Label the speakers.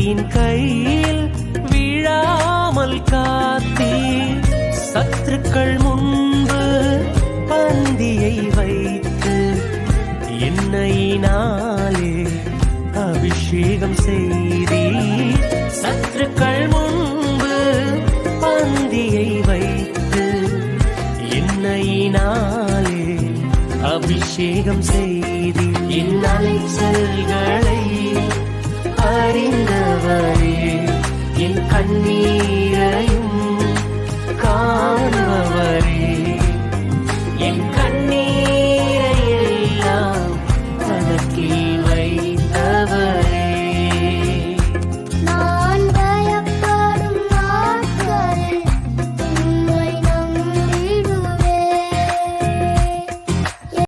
Speaker 1: எதிரியின் கையில் விழாமல் காத்தீர். சத்துருக்கள் முன்பு பந்தியை வைத்து எண்ணெயினாலே அபிஷேகம் செய்தீர். சத்துருக்கள் முன்பு பந்தியை வைத்து எண்ணெயினாலே அபிஷேகம் செய்தி. என் அலைச்சல்களை அறிந்தவரே, என் கண்ணீரையும் காண்பவரே,